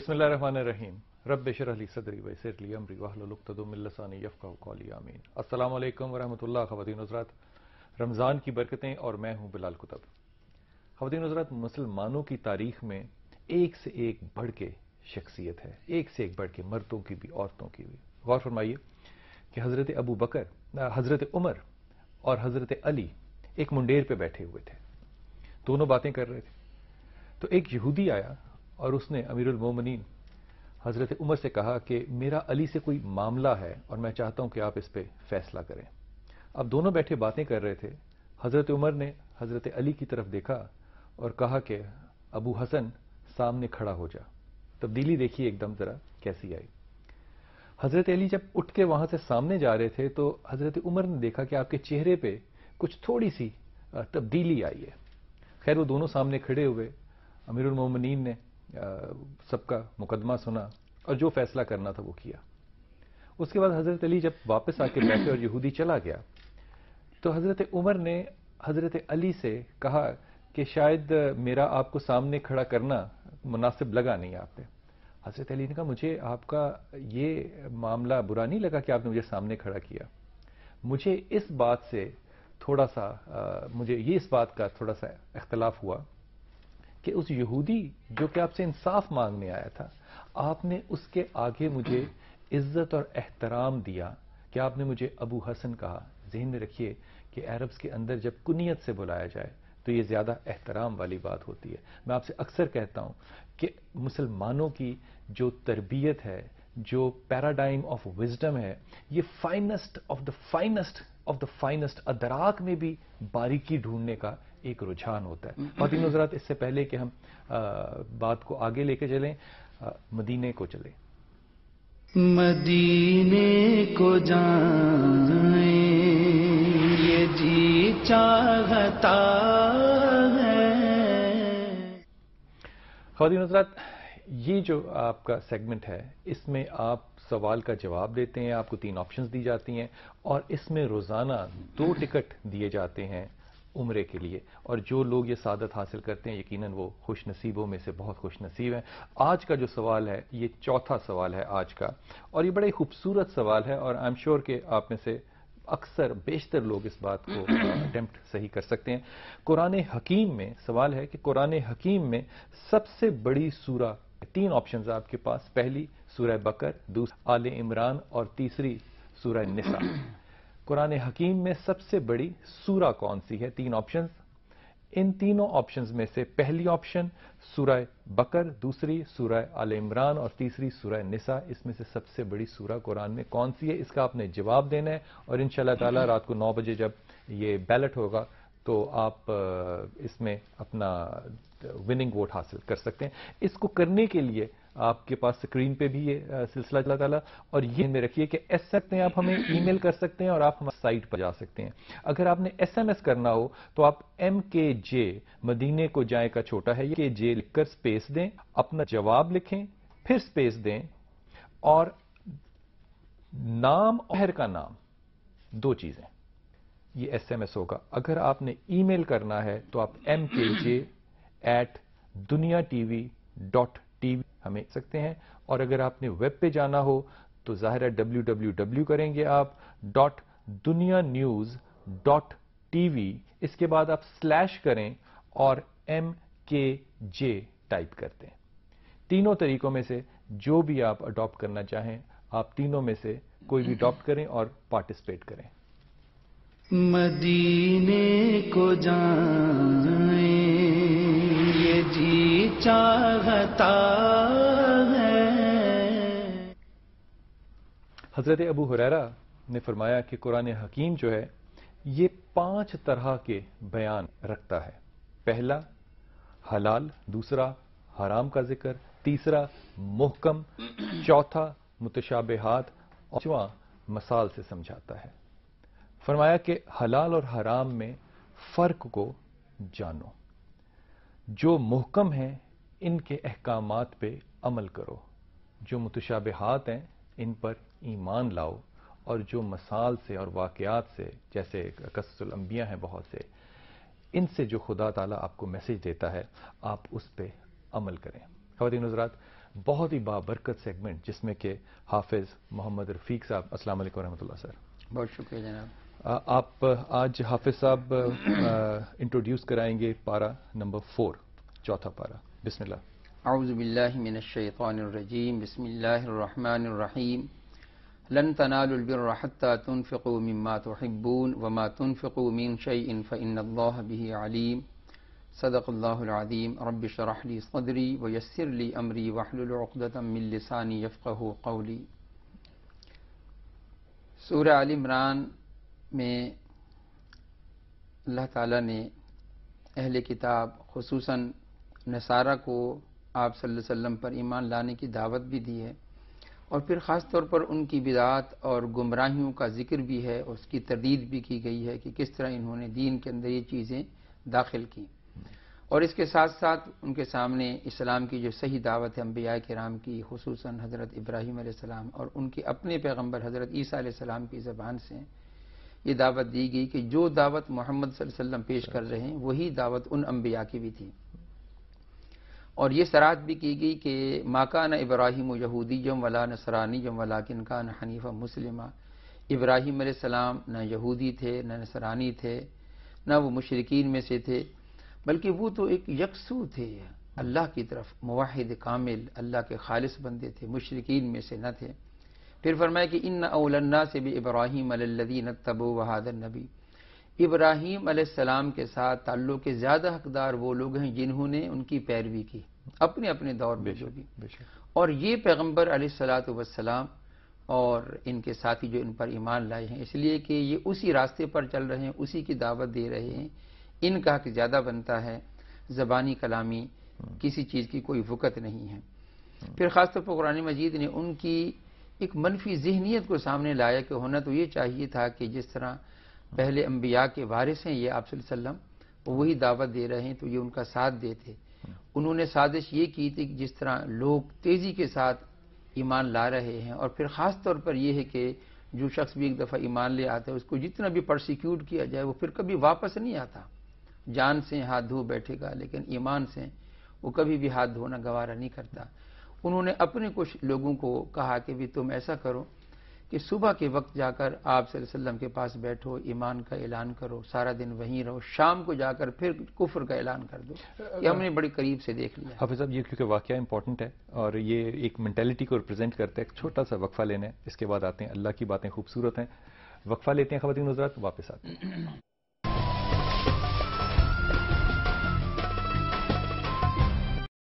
बिस्मिल्लाहिर्रहमानिर्रहीम रब्ब इश्रह ली सदरी वयस्सिर ली अमरी वहलुल उक़दतम मिन लिसानी यफ़क़हू क़ौली आमीन। अस्सलामु अलैकुम वरहमतुल्लाह। ख़वातीन हज़रात, रमज़ान की बरकतें और मैं हूँ बिलाल कुतुब। ख़वातीन हज़रात, मुसलमानों की तारीख़ में एक से एक बढ़ के शख्सियत है, एक से एक बढ़ के, मर्दों की भी औरतों की भी। गौर फरमाइए कि हज़रत अबू बकर, हज़रत उमर और हज़रत अली एक मुंडेर पे बैठे हुए थे, दोनों बातें कर रहे थे। तो एक यहूदी आया और उसने अमीरुल मोमिनीन हज़रत उमर से कहा कि मेरा अली से कोई मामला है और मैं चाहता हूं कि आप इस पे फैसला करें। अब दोनों बैठे बातें कर रहे थे। हज़रत उमर ने हज़रत अली की तरफ देखा और कहा कि अबू हसन सामने खड़ा हो जा। तब्दीली देखिए एकदम ज़रा कैसी आई। हज़रत अली जब उठ के वहां से सामने जा रहे थे तो हज़रत उमर ने देखा कि आपके चेहरे पे कुछ थोड़ी सी तब्दीली आई है। खैर, वो दोनों सामने खड़े हुए। अमीरुल मोमिनीन ने सबका मुकदमा सुना और जो फैसला करना था वो किया। उसके बाद हज़रत अली जब वापस आके बैठे और यहूदी चला गया तो हज़रत उमर ने हज़रत अली से कहा कि शायद मेरा आपको सामने खड़ा करना मुनासिब लगा नहीं आप पे। हज़रत अली ने कहा, मुझे आपका ये मामला बुरा नहीं लगा कि आपने मुझे सामने खड़ा किया। मुझे इस बात से थोड़ा सा मुझे ये इस बात का थोड़ा सा इख्तलाफ हुआ कि उस यहूदी जो कि आपसे इंसाफ मांगने आया था, आपने उसके आगे मुझे इज्जत और एहतराम दिया कि आपने मुझे अबू हसन कहा। ज़हन में रखिए कि अरब्स के अंदर जब कुनियत से बुलाया जाए तो ये ज़्यादा एहतराम वाली बात होती है। मैं आपसे अक्सर कहता हूं कि मुसलमानों की जो तरबियत है, जो पैराडाइम ऑफ विजडम है, ये finest of the finest of the finest अदराक में भी बारीकी ढूंढने का एक रुझान होता है। ख़वातीन हज़रात, इससे पहले कि हम बात को आगे लेके चलें, मदीने को चलें। मदीने को जाएं ये जी चाहता है। ख़वातीन हज़रात, ये जो आपका सेगमेंट है इसमें आप सवाल का जवाब देते हैं, आपको 3 ऑप्शंस दी जाती हैं और इसमें रोज़ाना 2 टिकट दिए जाते हैं उम्रे के लिए। और जो लोग ये सादत हासिल करते हैं यकीनन वो खुश नसीबों में से बहुत खुश नसीब हैं। आज का जो सवाल है ये चौथा सवाल है आज का, और ये बड़ा ही खूबसूरत सवाल है और आई एम श्योर कि आप में से अक्सर बेशतर लोग इस बात को अटेम्प्ट सही कर सकते हैं। कुरान हकीम में सवाल है कि कुरान हकीम में सबसे बड़ी सूरा, 3 ऑप्शंस आपके पास, पहली सूरह बकर, दूसरी आले इमरान और तीसरी सूरह निसा। कुरान हकीम में सबसे बड़ी सूरा कौन सी है? 3 ऑप्शंस। इन तीनों ऑप्शंस में से पहली ऑप्शन सूरह बकर, दूसरी सूरह आले इमरान और तीसरी सूरह निसा, इसमें से सबसे बड़ी सूरा कुरान में कौन सी है? इसका आपने जवाब देना है और इंशाअल्लाह ताला रात को 9 बजे जब ये बैलेट होगा तो आप इसमें अपना विनिंग वोट हासिल कर सकते हैं। इसको करने के लिए आपके पास स्क्रीन पे भी ये सिलसिला चला ताला, और ये में रखिए कि एस सकते हैं आप, हमें ईमेल कर सकते हैं और आप हमारी साइट पर जा सकते हैं। अगर आपने एसएमएस करना हो तो आप MKJ मदीने को जाए का छोटा है, ये जे लिखकर स्पेस दें, अपना जवाब लिखें, फिर स्पेस दें और नाम और शहर का नाम, 2 चीजें, ये एसएमएस होगा। अगर आपने ईमेल करना है तो आप mkj@duniatv.tv हमें सकते हैं, और अगर आपने वेब पे जाना हो तो जाहिर है www करेंगे आप .dunianews.tv, इसके बाद आप स्लैश करें और MKJ टाइप करते हैं। तीनों तरीकों में से जो भी आप अडॉप्ट करना चाहें, आप तीनों में से कोई भी अडॉप्ट करें और पार्टिसिपेट करें। मदीने को जाएं ये जी चाहता है। हजरत अबू हुरैरा ने फरमाया कि कुरान हकीम जो है ये 5 तरह के बयान रखता है। पहला हलाल, दूसरा हराम का जिक्र, तीसरा मुहकम, चौथा मुतशाबिहात, और पांचवां मसाल से समझाता है। फरमाया कि हलाल और हराम में फर्क को जानो, जो मुहकम हैं इनके अहकामात पे अमल करो, जो मुतशाबिहात हैं इन पर ईमान लाओ, और जो मसाल से और वाकयात से, जैसे क़ससुल अंबिया हैं बहुत से, इनसे जो खुदा ताला आपको मैसेज देता है आप उस पे अमल करें। ख़वातीन हज़रात, بہت ہی بابرکت سیگمنٹ جس میں کہ حافظ محمد رفیق صاحب، السلام علیکم ورحمۃ اللہ سر. بہت شکریہ جناب. آپ آج حافظ صاحب انٹروڈیوس کرائیں گے پارا نمبر 4، چوتھا پارا. بسم اللہ. اعوذ باللہ من الشیطان الرجیم، بسم اللہ الرحمن الرحیم. لن تنالوا البر حتى تنفقوا مما تحبون وما تنفقوا من شيء فإن الله به عليم. صدق اللہ العظیم. رب اشرح لي صدری ويسر لي امری واحلل عقدة من لسانی یفقهوا قولی. سورہ آل عمران میں اللہ تعالیٰ نے اہل کتاب خصوصاً نصارہ کو آپ صلی اللہ علیہ وسلم پر ایمان لانے کی دعوت بھی دی ہے، اور پھر خاص طور پر ان کی بدعات اور گمراہیوں کا ذکر بھی ہے، اور اس کی تردید بھی کی گئی ہے کہ کس طرح انہوں نے دین کے اندر یہ چیزیں داخل کی. اور اس کے ساتھ ساتھ ان کے سامنے اسلام کی جو صحیح دعوت ہے انبیاء کرام کی، خصوصاً حضرت ابراہیم علیہ السلام اور ان کے اپنے پیغمبر حضرت عیسیٰ علیہ السلام کی زبان سے یہ دعوت دی گئی کہ جو دعوت محمد صلی اللہ علیہ وسلم پیش کر رہے ہیں وہی دعوت ان انبیاء کی بھی تھی. اور یہ صراحت بھی کی گئی کہ ما کان ابراہیم یہودیم ولا نصرانیم ولکن کان حنیفا مسلما. ابراہیم علیہ السلام نہ یہودی تھے نہ نصرانی تھے نہ وہ مشرکین میں سے تھے، بلکہ وہ تو ایک یکسو تھے، اللہ کی طرف موحد کامل، اللہ کے خالص بندے تھے، مشرکین میں سے نہ تھے. پھر فرمایا کہ ان اول الناس بابراہیم الذین اتبعوا هذا النبی. ابراہیم علیہ السلام کے ساتھ تعلق کے زیادہ حقدار وہ لوگ ہیں جنہوں نے ان کی پیروی کی اپنے اپنے دور میں جو بھی. اور یہ پیغمبر علیہ الصلوۃ والسلام اور ان کے ساتھی جو ان پر ایمان لائے ہیں، اس لیے کہ یہ اسی راستے پر چل رہے ہیں، اسی کی دعوت دے رہے ہیں، ان کا حق زیادہ بنتا ہے. زبانی کلامی کسی چیز کی کوئی وقت نہیں ہے. پھر خاص طور پر قرآن مجید نے ان کی ایک منفی ذہنیت کو سامنے لایا کہ ہونا تو یہ چاہیے تھا کہ جس طرح پہلے انبیاء کے وارث ہیں یہ آپ صلی اللہ علیہ وسلم، وہ وہی دعوت دے رہے ہیں تو یہ ان کا ساتھ دیتے. انہوں نے سازش یہ کی تھی کہ جس طرح لوگ تیزی کے ساتھ ایمان لا رہے ہیں، اور پھر خاص طور پر یہ ہے کہ جو شخص بھی ایک دفعہ ایمان لے آتا ہے اس کو جتنا بھی پرسیکیوٹ کیا جائے وہ پھر کبھی واپس نہیں آتا. جان سے ہاتھ دھو بیٹھے گا لیکن ایمان سے وہ کبھی بھی ہاتھ دھونا گوارا نہیں کرتا. انہوں نے اپنے کچھ لوگوں کو کہا کہ بھی تم ایسا کرو کہ صبح کے وقت جا کر آپ صلی اللہ علیہ وسلم کے پاس بیٹھو، ایمان کا اعلان کرو، سارا دن وہیں رہو، شام کو جا کر پھر کفر کا اعلان کر دو. یہ ہم نے بڑی قریب سے دیکھ لیا. حافظ صاحب، یہ کیونکہ واقعہ امپورٹنٹ ہے اور یہ ایک مینٹیلٹی کو ریپرزینٹ کرتا ہے. ایک چھوٹا سا وقفہ لینا ہے، اس کے بعد آتے ہیں. اللہ کی باتیں خوبصورت ہیں. وقفہ لیتے ہیں خواتین حضرات، واپس آتے ہیں.